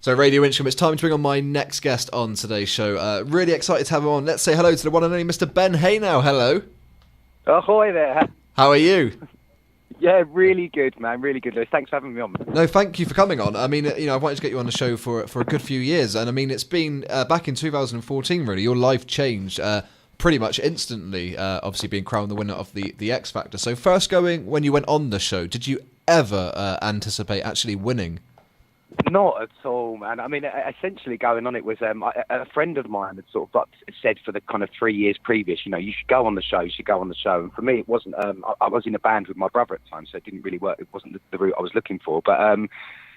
So Radio Winchcombe, it's time to bring on my next guest on today's show. Really excited to have him on. Let's say hello to the one and only Mr. Ben Haenow. Hello. Ahoy there. How are you? Yeah, really good, man. Really good, Lewis. Thanks for having me on. No, thank you for coming on. I mean, I've wanted to get you on the show for a good few years, and I mean, it's been back in 2014. Really, your life changed pretty much instantly. Obviously, being crowned the winner of the X Factor. So, when you went on the show, did you ever anticipate actually winning? Not at all, man. I mean, essentially going on it was a friend of mine had sort of said for the kind of 3 years previous, you should go on the show, And for me, it wasn't. I was in a band with my brother at the time, so it didn't really work. It wasn't the route I was looking for. But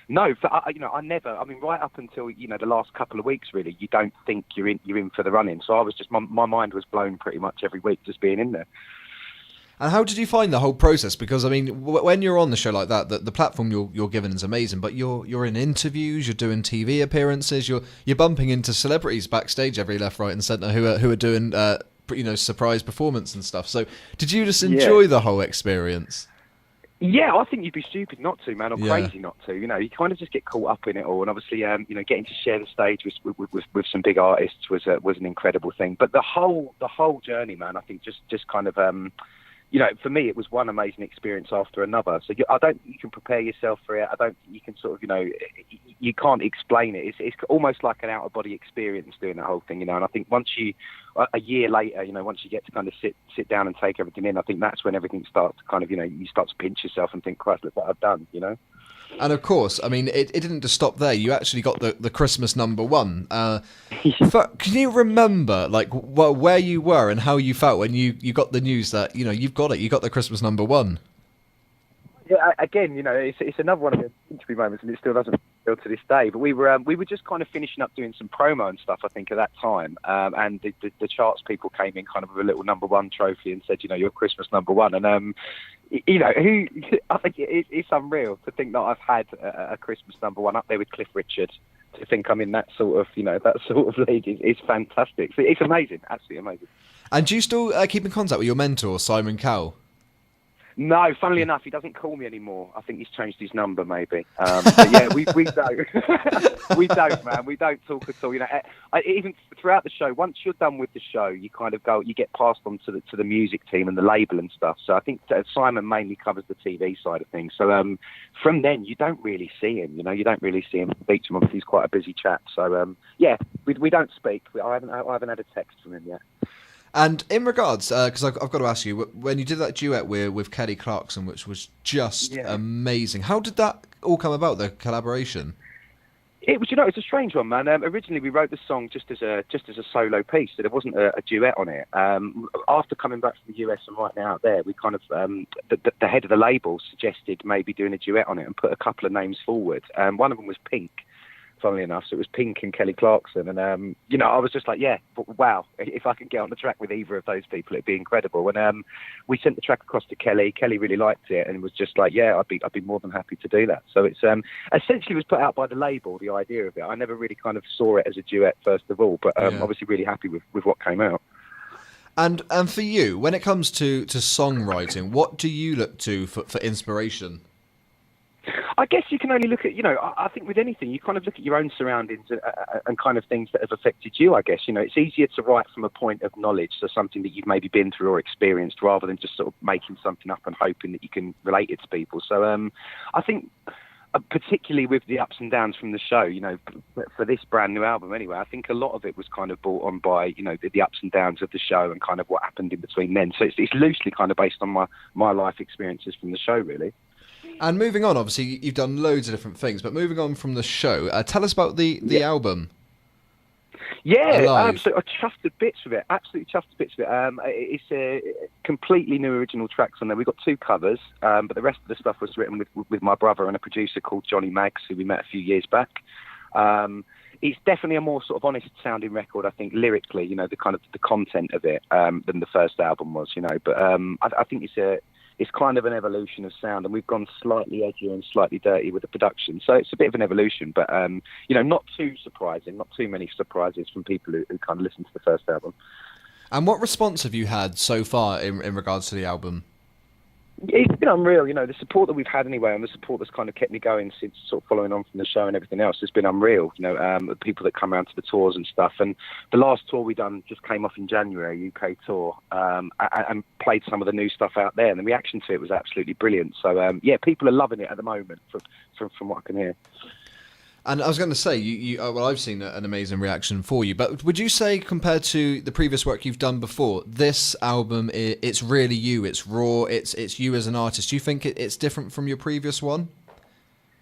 no, I never. I mean, right up until the last couple of weeks, really, you don't think you're in for the run-in. So I was just my mind was blown pretty much every week just being in there. And how did you find the whole process? Because I mean, when you're on the show like that, the platform you're given is amazing. But you're in interviews, you're doing TV appearances, you're bumping into celebrities backstage every left, right, and centre who are doing surprise performance and stuff. So did you just enjoy the whole experience? Yeah, I think you'd be stupid not to, man, or crazy not to. You kind of just get caught up in it all, and obviously, getting to share the stage with some big artists was an incredible thing. But the whole journey, man, I think just kind of. For me, it was one amazing experience after another. So I don't think you can prepare yourself for it. I don't think you can sort of, you can't explain it. It's almost like an out-of-body experience doing that whole thing, And I think once a year later, once you get to kind of sit down and take everything in, I think that's when everything starts to kind of, you start to pinch yourself and think, Christ, look what I've done, And of course, I mean, it didn't just stop there. You actually got the Christmas #1. Can you remember, where you were and how you felt when you got the news that, you've got it, you got the Christmas #1? Yeah, again, it's another one of the interview moments, and it still doesn't feel to this day. But we were just kind of finishing up doing some promo and stuff, I think, at that time. And the charts people came in kind of with a little #1 trophy and said, you're Christmas #1. And I think it's unreal to think that I've had a Christmas #1 up there with Cliff Richard. To think I'm in that sort of league is fantastic. So it's amazing, absolutely amazing. And do you still keep in contact with your mentor, Simon Cowell? No, funnily enough, he doesn't call me anymore. I think he's changed his number, maybe. But yeah, we don't. We don't, man. We don't talk at all. Even throughout the show, once you're done with the show, you kind of you get passed on to the music team and the label and stuff. So I think Simon mainly covers the TV side of things. So from then, you don't really see him. You don't really see him. Speak to him. Obviously, he's quite a busy chap. So we don't speak. I haven't had a text from him yet. And in regards, because I've got to ask you, when you did that duet with Kelly Clarkson, which was just amazing, how did that all come about, the collaboration? It was, it's a strange one, man. Originally, we wrote the song just as a solo piece, so there wasn't a duet on it. After coming back from the US and writing it out there, we kind of the head of the label suggested maybe doing a duet on it and put a couple of names forward. One of them was Pink. Funnily enough, so it was Pink and Kelly Clarkson, and I was just like, wow, if I could get on the track with either of those people, it'd be incredible. And we sent the track across to Kelly. Kelly really liked it, and was just like, I'd be more than happy to do that. So it's essentially was put out by the label, the idea of it. I never really kind of saw it as a duet first of all, but obviously really happy with what came out. And for you, when it comes to songwriting, what do you look to for inspiration? I guess you can only look at, I think with anything, you kind of look at your own surroundings and kind of things that have affected you, I guess. It's easier to write from a point of knowledge, so something that you've maybe been through or experienced, rather than just sort of making something up and hoping that you can relate it to people. So I think particularly with the ups and downs from the show, for this brand new album anyway, I think a lot of it was kind of brought on by, the ups and downs of the show and kind of what happened in between then. So it's loosely kind of based on my life experiences from the show, really. And moving on, obviously, you've done loads of different things, but moving on from the show, tell us about the album. Yeah, so I chuffed to bits with it. Absolutely chuffed to bits with it. It's a completely new original tracks on there. We've got 2 covers, but the rest of the stuff was written with my brother and a producer called Johnny Maggs, who we met a few years back. It's definitely a more sort of honest sounding record, I think, lyrically, the kind of the content of it, than the first album was, But I think it's kind of an evolution of sound, and we've gone slightly edgier and slightly dirty with the production. So it's a bit of an evolution, but, not too surprising, not too many surprises from people who kind of listen to the first album. And what response have you had so far in regards to the album? It's been unreal, the support that we've had anyway, and the support that's kind of kept me going since sort of following on from the show and everything else has been unreal. The people that come around to the tours and stuff. And the last tour we done just came off in January, UK tour, and played some of the new stuff out there, and the reaction to it was absolutely brilliant. So people are loving it at the moment, from what I can hear. And I was going to say, well, I've seen an amazing reaction for you, but would you say, compared to the previous work you've done before, this album, it's really you, it's raw, it's you as an artist? Do you think it's different from your previous one?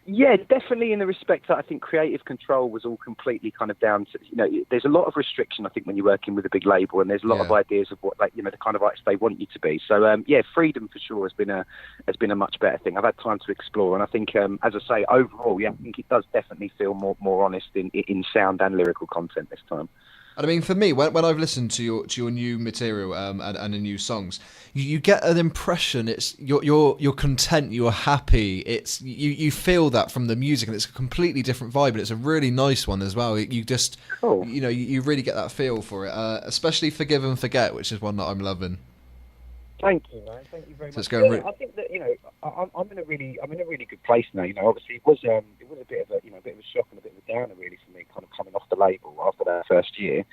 Yeah, definitely, in the respect that I think creative control was all completely kind of down to, there's a lot of restriction, I think, when you're working with a big label, and there's a lot of ideas of what, the kind of artist they want you to be. So, freedom for sure has been a much better thing. I've had time to explore, and I think, as I say, overall, I think it does definitely feel more honest in sound and lyrical content this time. And I mean, for me, when I've listened to your new material and the new songs, you get an impression you're content, you're happy. It's you feel that from the music, and it's a completely different vibe, and it's a really nice one as well. You just cool. You really get that feel for it, especially Forgive and Forget, which is one that I'm loving. Thank you, man. Thank you very much. I think that I'm in a really good place now. Obviously it was a bit of a shock and a bit of a downer really for me, kind of coming off the label after that first year.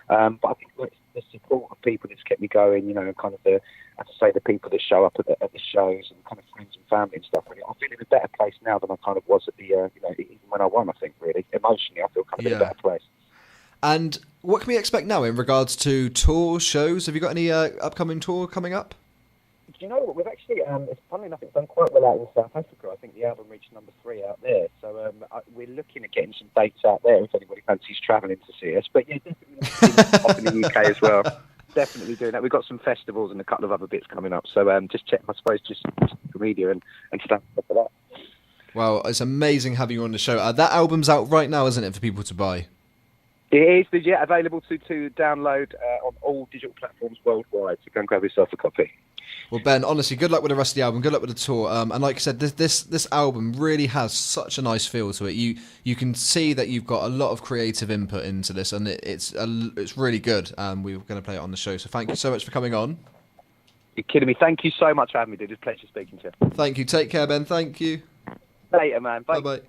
But I think the support of people that's kept me going. And kind of the people that show up at the shows, and kind of friends and family and stuff. Really, I feel in a better place now than I kind of was at the even when I won. I think really emotionally, I feel kind of in a better place. And what can we expect now in regards to tour shows? Have you got any upcoming tour coming up? Do you know what? We've actually, it's funny enough, it's done quite well out in South Africa. I think the album reached number 3 out there. So we're looking at getting some dates out there if anybody fancies travelling to see us. But yeah, definitely up in the UK as well. Definitely doing that. We've got some festivals and a couple of other bits coming up. So just check, I suppose, just social media and stuff for that. Well, it's amazing having you on the show. That album's out right now, isn't it, for people to buy? It is, available to download on all digital platforms worldwide. So go and grab yourself a copy. Well, Ben, honestly, good luck with the rest of the album. Good luck with the tour. And like I said, this album really has such a nice feel to it. You can see that you've got a lot of creative input into this, and it's really good. We're going to play it on the show. So thank you so much for coming on. You're kidding me. Thank you so much for having me, dude. It's a pleasure speaking to you. Thank you. Take care, Ben. Thank you. Later, man. Bye. Bye-bye.